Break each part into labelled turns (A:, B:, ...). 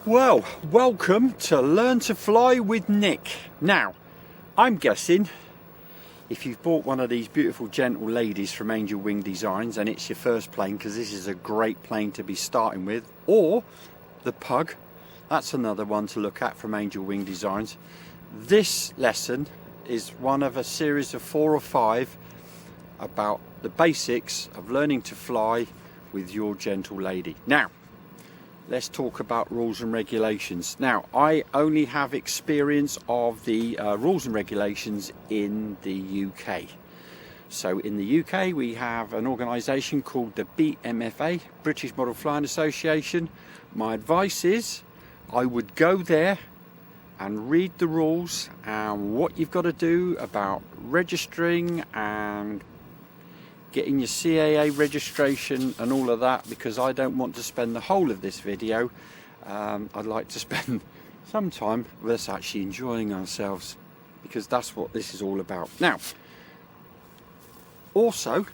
A: Well, welcome to Learn to Fly with Nick. Now, I'm guessing if you've bought one of these beautiful Gentle Ladies from Angel Wing Designs and it's your first plane, because this is a great plane to be starting with, or the Pug, that's another one to look at from Angel Wing Designs. This lesson is one of a series of 4 or 5 about the basics of learning to fly with your Gentle Lady. Now, let's talk about rules and regulations. Now, I only have experience of the rules and regulations in the UK. So in the UK we have an organisation called the BMFA, British Model Flying Association. My advice is I would go there and read the rules and what you've got to do about registering and getting your CAA registration and all of that, because I don't want to spend the whole of this video. I'd like to spend some time with us actually enjoying ourselves, because that's what this is all about. Now, also,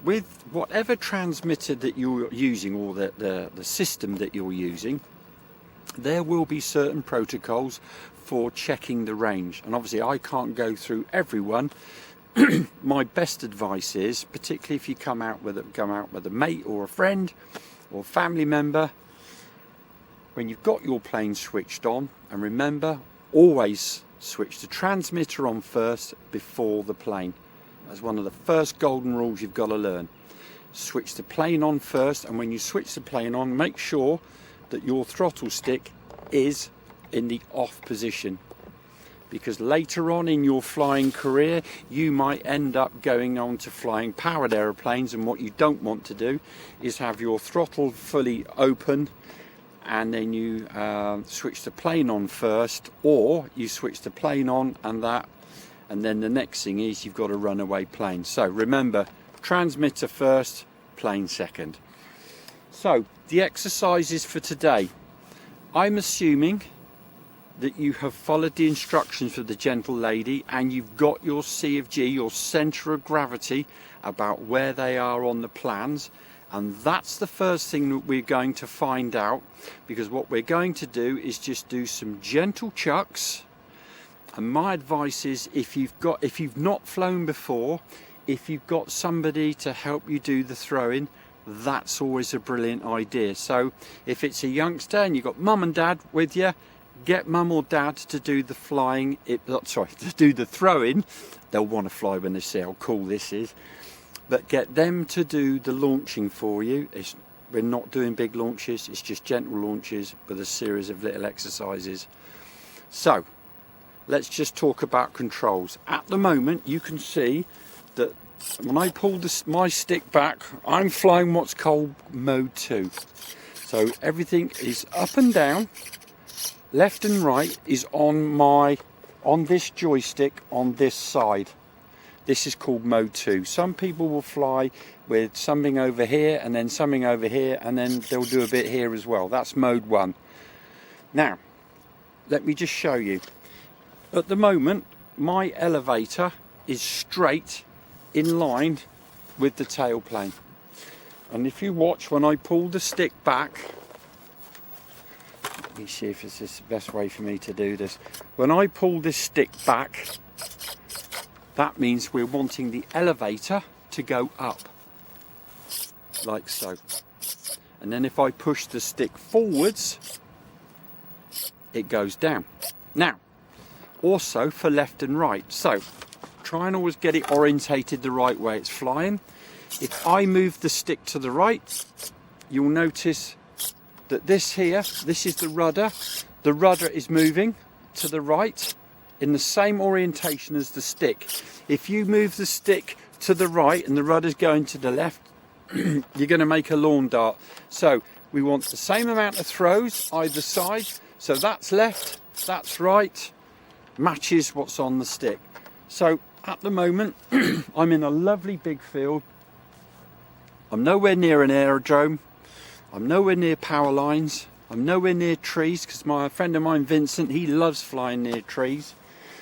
A: with whatever transmitter that you're using, or the system that you're using, there will be certain protocols for checking the range, and obviously I can't go through every one. My best advice is, particularly if you come out with a mate or a friend or family member, when you've got your plane switched on, and remember, always switch the transmitter on first before the plane. That's one of the first golden rules you've got to learn. Switch the plane on first, and when you switch the plane on, make sure that your throttle stick is in the off position, because later on in your flying career you might end up going on to flying powered aeroplanes, and what you don't want to do is have your throttle fully open and then you switch the plane on first, or you switch the plane on and then the next thing is you've got a runaway plane. So remember, transmitter first, plane second. So the exercises for today, I'm assuming that you have followed the instructions for the Gentle Lady and you've got your C of G, your centre of gravity, about where they are on the plans, and that's the first thing that we're going to find out, because what we're going to do is just do some gentle chucks. And my advice is, if you've not flown before, if you've got somebody to help you do the throwing, that's always a brilliant idea. So if it's a youngster and you've got mum and dad with you, get mum or dad to do the to do the throwing. They'll want to fly when they see how cool this is, but get them to do the launching for you. We're not doing big launches, it's just gentle launches with a series of little exercises. So let's just talk about controls. At the moment you can see that when I pull my stick back, I'm flying what's called mode 2. So everything is up and down, left and right is on this joystick on this side. This is called mode 2. Some people will fly with something over here and then something over here, and then they'll do a bit here as well. That's mode 1. Now, let me just show you. At the moment, my elevator is straight in line with the tailplane. And if you watch, when I pull the stick back, let me see if this is the best way for me to do this. When I pull this stick back, that means we're wanting the elevator to go up, like so. And then if I push the stick forwards, it goes down. Now, also for left and right. So try and always get it orientated the right way it's flying. If I move the stick to the right, you'll notice that this is the rudder. The rudder is moving to the right in the same orientation as the stick. If you move the stick to the right and the rudder's going to the left, you're going to make a lawn dart. So we want the same amount of throws either side. So that's left, that's right, matches what's on the stick. So at the moment I'm in a lovely big field. I'm nowhere near an aerodrome, I'm nowhere near power lines, I'm nowhere near trees, because my friend of mine Vincent, he loves flying near trees.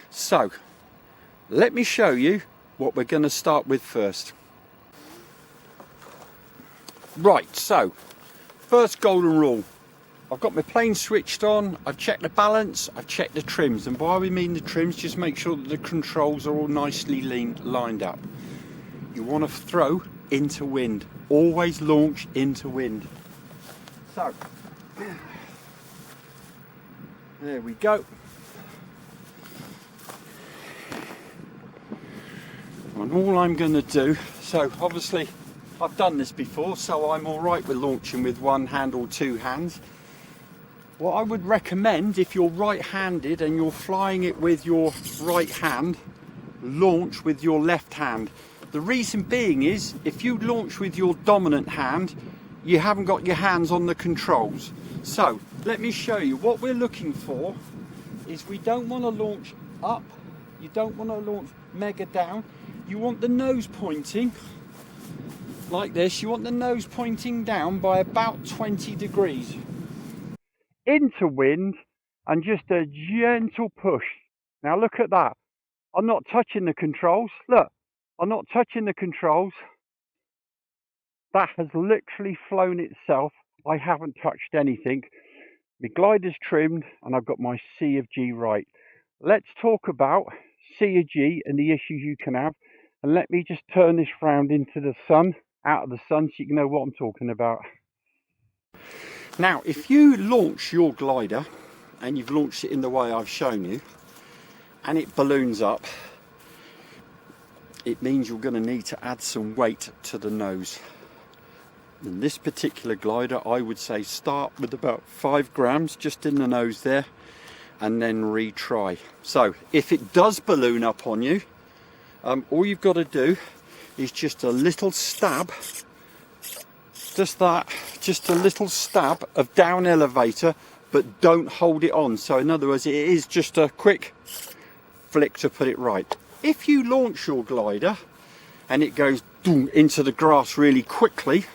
A: So let me show you what we're going to start with first. Right, so first golden rule, I've got my plane switched on, I've checked the balance, I've checked the trims, and by we mean the trims, just make sure that the controls are all nicely lined up. You want to throw into wind, always launch into wind. So, there we go. And all I'm going to do, so obviously I've done this before, so I'm alright with launching with one hand or two hands. What I would recommend, if you're right-handed and you're flying it with your right hand, launch with your left hand. The reason being is, if you launch with your dominant hand, you haven't got your hands on the controls. So, let me show you. What we're looking for is we don't want to launch up, you don't want to launch mega down. You want the nose pointing like this. You want the nose pointing down by about 20 degrees. Into wind and just a gentle push. Now look at that. I'm not touching the controls. Look, I'm not touching the controls. That has literally flown itself. I haven't touched anything. My glider's trimmed and I've got my C of G right. Let's talk about C of G and the issues you can have. And let me just turn this round into the sun, out of the sun, so you can know what I'm talking about. Now, if you launch your glider, and you've launched it in the way I've shown you, and it balloons up, it means you're going to need to add some weight to the nose. In this particular glider, I would say start with about 5 grams just in the nose there, and then retry. So, if it does balloon up on you, all you've got to do is just a little stab, just a little stab of down elevator, but don't hold it on. So in other words, it is just a quick flick to put it right. If you launch your glider and it goes boom into the grass really quickly,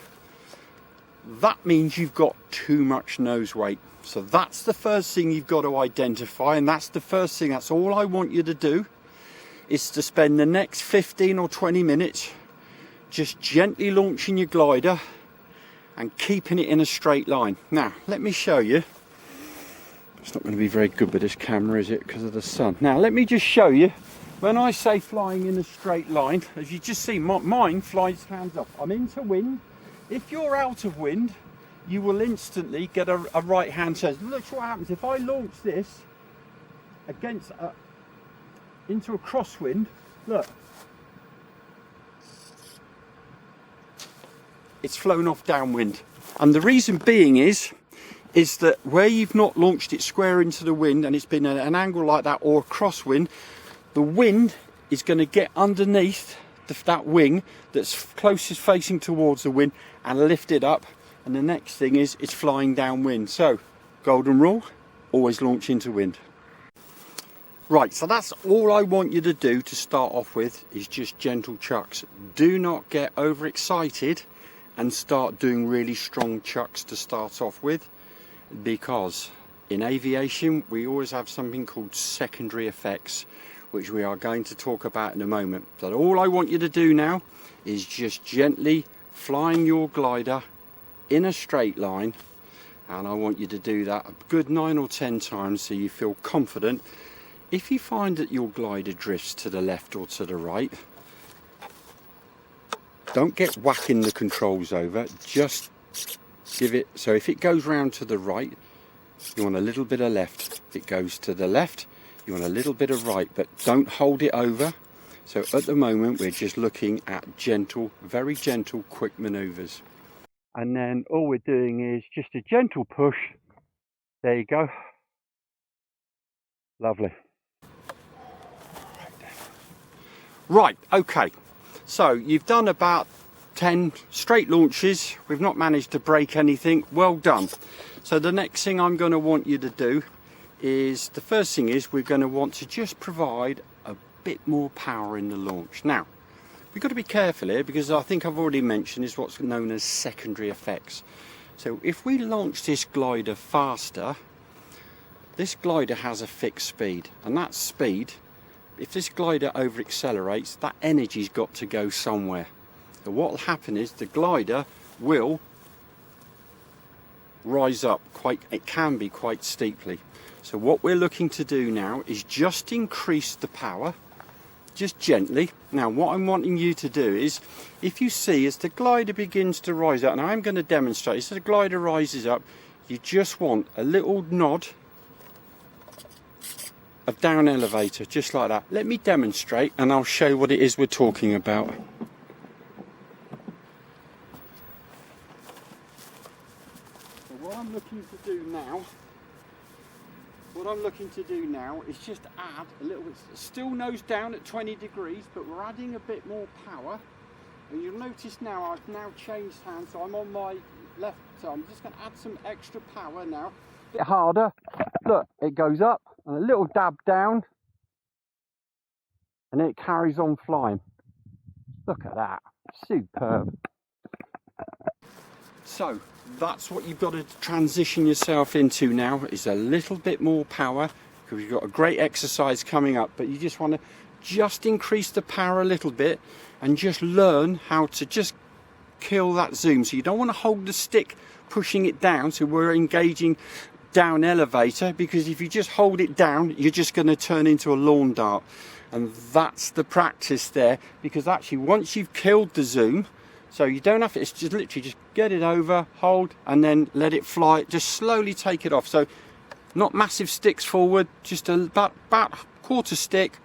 A: that means you've got too much nose weight. So that's the first thing you've got to identify, and that's the first thing, that's all I want you to do, is to spend the next 15 or 20 minutes just gently launching your glider and keeping it in a straight line. Now, let me show you. It's not going to be very good with this camera, is it, because of the sun? Now, let me just show you. When I say flying in a straight line, as you just see, mine flies hands up. I'm into wind. If you're out of wind, you will instantly get a right hand turn. Look what happens if I launch this against into a crosswind. Look, it's flown off downwind, and the reason being is that where you've not launched it square into the wind and it's been an angle like that or a crosswind, the wind is going to get underneath that wing that's closest facing towards the wind and lift it up, and the next thing is it's flying downwind. So golden rule, always launch into wind. Right, so that's all I want you to do to start off with, is just gentle chucks. Do not get overexcited and start doing really strong chucks to start off with, because in aviation we always have something called secondary effects, which we are going to talk about in a moment. So all I want you to do now is just gently flying your glider in a straight line, and I want you to do that a good 9 or 10 times so you feel confident. If you find that your glider drifts to the left or to the right, don't get whacking the controls over, just give it, so if it goes round to the right, you want a little bit of left. If it goes to the left, you want a little bit of right, but don't hold it over. So at the moment we're just looking at gentle, very gentle, quick maneuvers. And then all we're doing is just a gentle push. There you go. Lovely. Right, okay. So you've done about 10 straight launches. We've not managed to break anything. Well done. So the next thing I'm going to want you to do is, the first thing is we're going to want to just provide a bit more power in the launch. Now, we've got to be careful here, because I think I've already mentioned is what's known as secondary effects. So if we launch this glider faster, this glider has a fixed speed, and that speed, if this glider over accelerates, that energy's got to go somewhere. So what will happen is the glider will rise up it can be quite steeply. So what we're looking to do now is just increase the power, just gently. Now what I'm wanting you to do is, if you see as the glider begins to rise up, and I'm going to demonstrate, as the glider rises up, you just want a little nod of down elevator, just like that. Let me demonstrate and I'll show you what it is we're talking about. So what I'm looking to do now is just add a little bit, still nose down at 20 degrees, but we're adding a bit more power. And you'll notice now I've now changed hands, so I'm on my left, so I'm just going to add some extra power now. A bit harder. Look, it goes up and a little dab down, and then it carries on flying. Look at that, superb. So that's what you've got to transition yourself into now, is a little bit more power, because you've got a great exercise coming up, but you just want to just increase the power a little bit and just learn how to just kill that zoom. So you don't want to hold the stick pushing it down, so we're engaging down elevator, because if you just hold it down, you're just going to turn into a lawn dart. And that's the practice there, because actually once you've killed the zoom, so you don't have to, it's just literally just get it over, hold, and then let it fly. Just slowly take it off. So not massive sticks forward, just about quarter stick,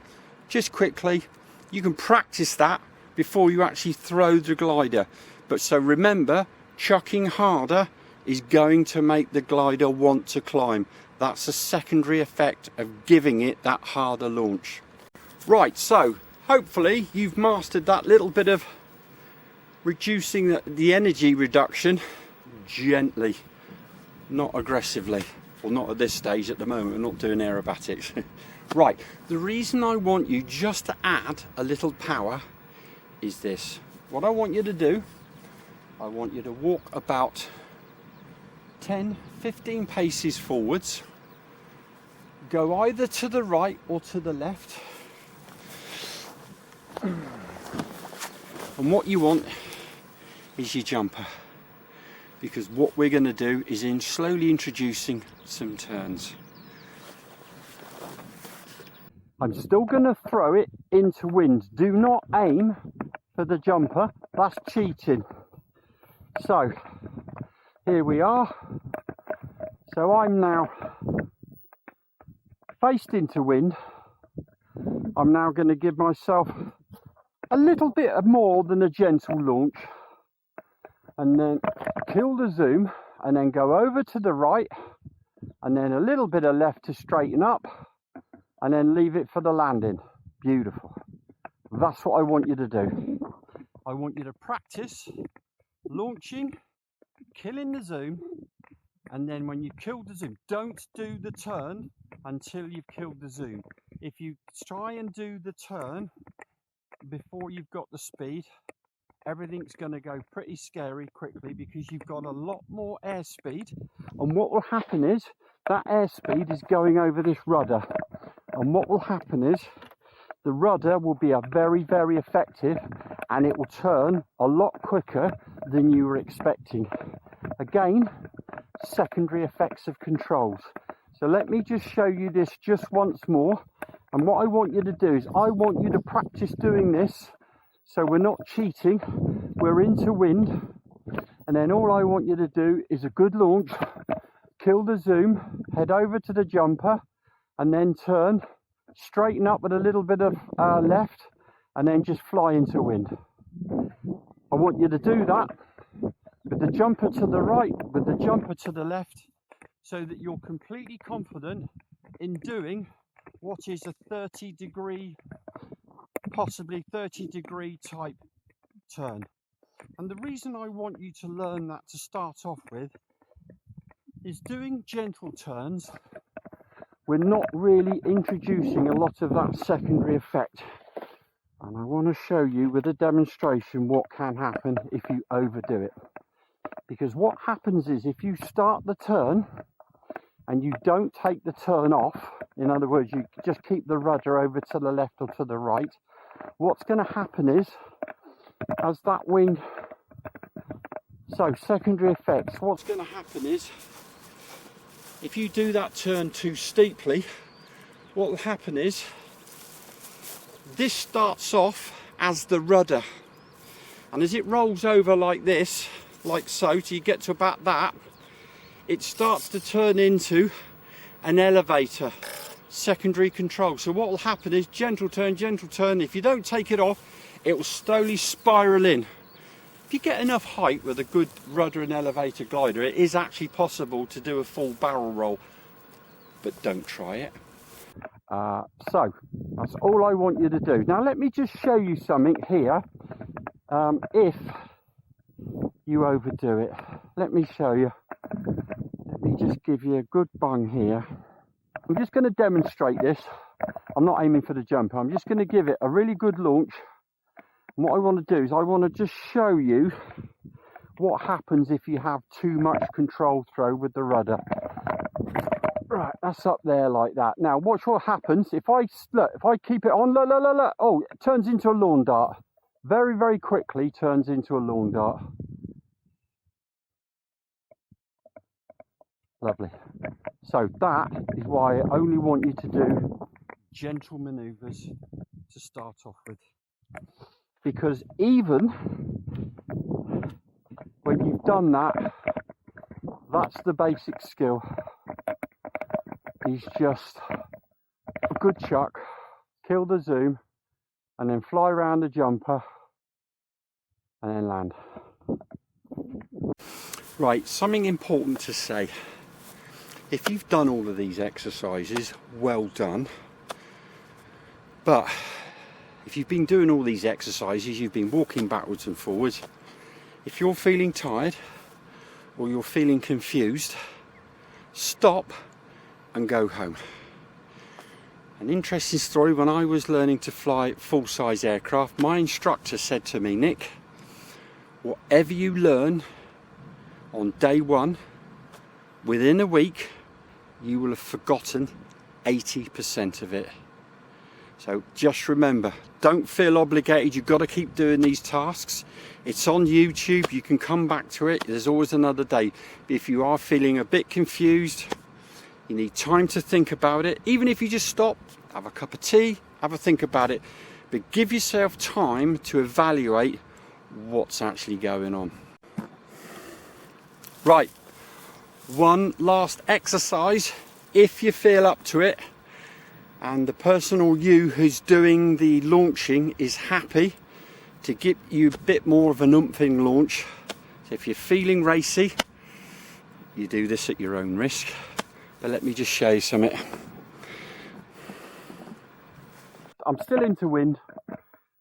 A: just quickly. You can practice that before you actually throw the glider. But so remember, chucking harder is going to make the glider want to climb. That's a secondary effect of giving it that harder launch. Right, so hopefully you've mastered that little bit of reducing the energy reduction gently, not aggressively. Well, not at this stage at the moment, we're not doing aerobatics. Right, the reason I want you just to add a little power is this. What I want you to do, I want you to walk about 10-15 paces forwards, go either to the right or to the left, and what you want is your jumper, because what we're going to do is slowly introducing some turns. I'm still going to throw it into wind. Do not aim for the jumper, that's cheating. So here we are. So I'm now faced into wind. I'm now going to give myself a little bit more than a gentle launch, and then kill the zoom, and then go over to the right, and then a little bit of left to straighten up, and then leave it for the landing. Beautiful. That's what I want you to do. I want you to practice launching, killing the zoom, and then when you kill the zoom, don't do the turn until you've killed the zoom. If you try and do the turn before you've got the speed, everything's going to go pretty scary quickly, because you've got a lot more airspeed, and what will happen is that airspeed is going over this rudder, and what will happen is the rudder will be very, very effective, and it will turn a lot quicker than you were expecting. Again, secondary effects of controls. So let me just show you this just once more, and what I want you to do is I want you to practice doing this. So we're not cheating, we're into wind, and then all I want you to do is a good launch, kill the zoom, head over to the jumper, and then turn, straighten up with a little bit of left, and then just fly into wind. I want you to do that with the jumper to the right, with the jumper to the left, so that you're completely confident in doing what is a 30-degree, possibly 30-degree type turn. And the reason I want you to learn that to start off with is doing gentle turns, we're not really introducing a lot of that secondary effect. And I want to show you with a demonstration what can happen if you overdo it. Because what happens is, if you start the turn and you don't take the turn off, in other words, you just keep the rudder over to the left or to the right, what's going to happen is, as that wing So secondary effects, what's going to happen is, if you do that turn too steeply, what will happen is, this starts off as the rudder, and as it rolls over like this, like so, till you get to about that, it starts to turn into an elevator, secondary control. So what will happen is, gentle turn, if you don't take it off, it will slowly spiral in. If you get enough height with a good rudder and elevator glider, it is actually possible to do a full barrel roll, but don't try it. So that's all I want you to do. Now let me just show you something here. If you overdo it, let me show you. Let me just give you a good bung here. I'm just going to demonstrate this. I'm not aiming for the jumper. I'm just going to give it a really good launch. And what I want to do is I want to just show you what happens if you have too much control throw with the rudder. Right, that's up there like that. Now watch what happens if I keep it on. Look. Oh, it turns into a lawn dart. Very, very quickly turns into a lawn dart. Lovely. So that is why I only want you to do gentle maneuvers to start off with. Because even when you've done that, that's the basic skill. Is just a good chuck, kill the zoom, and then fly around the jumper and then land. Right, something important to say. If you've done all of these exercises, well done. But if you've been doing all these exercises, you've been walking backwards and forwards, if you're feeling tired or you're feeling confused, stop and go home. An interesting story, when I was learning to fly full-size aircraft, my instructor said to me, Nick, whatever you learn on day one, within a week, you will have forgotten 80% of it. So just remember, don't feel obligated, you've got to keep doing these tasks. It's on YouTube, you can come back to it, there's always another day. If you are feeling a bit confused, you need time to think about it. Even if you just stop, have a cup of tea, have a think about it, but give yourself time to evaluate what's actually going on. Right, one last exercise, if you feel up to it, and the person or you who's doing the launching is happy to give you a bit more of an umphing launch. So if you're feeling racy, you do this at your own risk. But let me just show you something. I'm still into wind,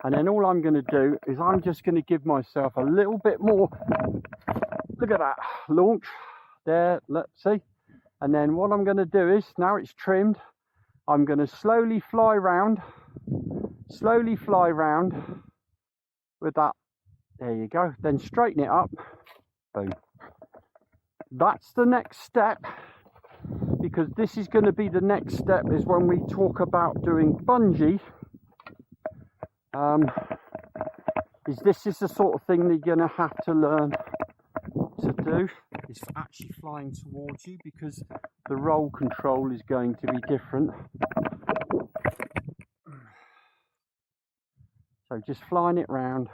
A: and then all I'm going to do is I'm just going to give myself a little bit more. Look at that launch there, let's see. And then what I'm going to do is, now it's trimmed, I'm going to slowly fly round with that. There you go. Then straighten it up. Boom. That's the next step, because this is going to be the next step is when we talk about doing bungee. This is the sort of thing that you're going to have to learn to do, is actually flying towards you, because the roll control is going to be different. So just flying it round,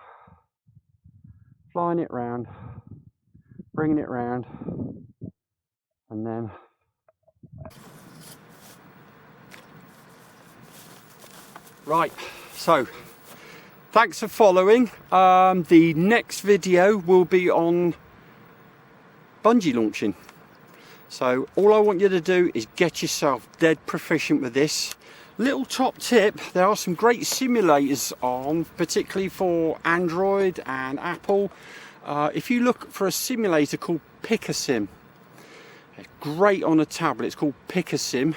A: bringing it round, and then right. So thanks for following. The next video will be on bungee launching. So all I want you to do is get yourself dead proficient with this. Little top tip, there are some great simulators on, particularly for Android and Apple. If you look for a simulator called PicaSim, great on a tablet, it's called PicaSim.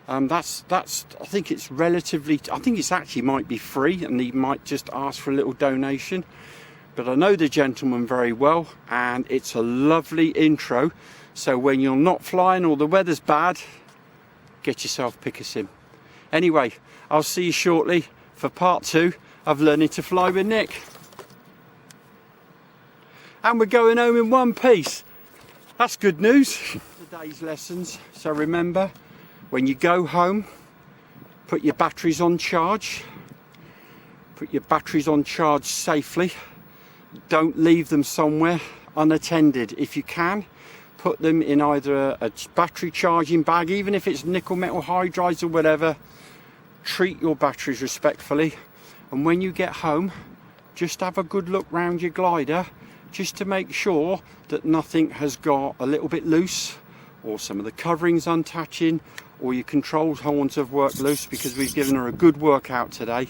A: That's I think it's relatively, I think it's actually might be free, and he might just ask for a little donation. But I know the gentleman very well, and it's a lovely intro. So when you're not flying or the weather's bad, get yourself PicaSim. Anyway, I'll see you shortly for part 2 of learning to fly with Nick. and we're going home in one piece. That's good news. Today's lessons. So remember, when you go home, put your batteries on charge. Put your batteries on charge safely. Don't leave them somewhere unattended. If you can, put them in either a battery charging bag, even if it's nickel metal hydrides or whatever. Treat your batteries respectfully, and when you get home, just have a good look round your glider, just to make sure that nothing has got a little bit loose, or some of the coverings untouching, or your control horns have worked loose, because we've given her a good workout today.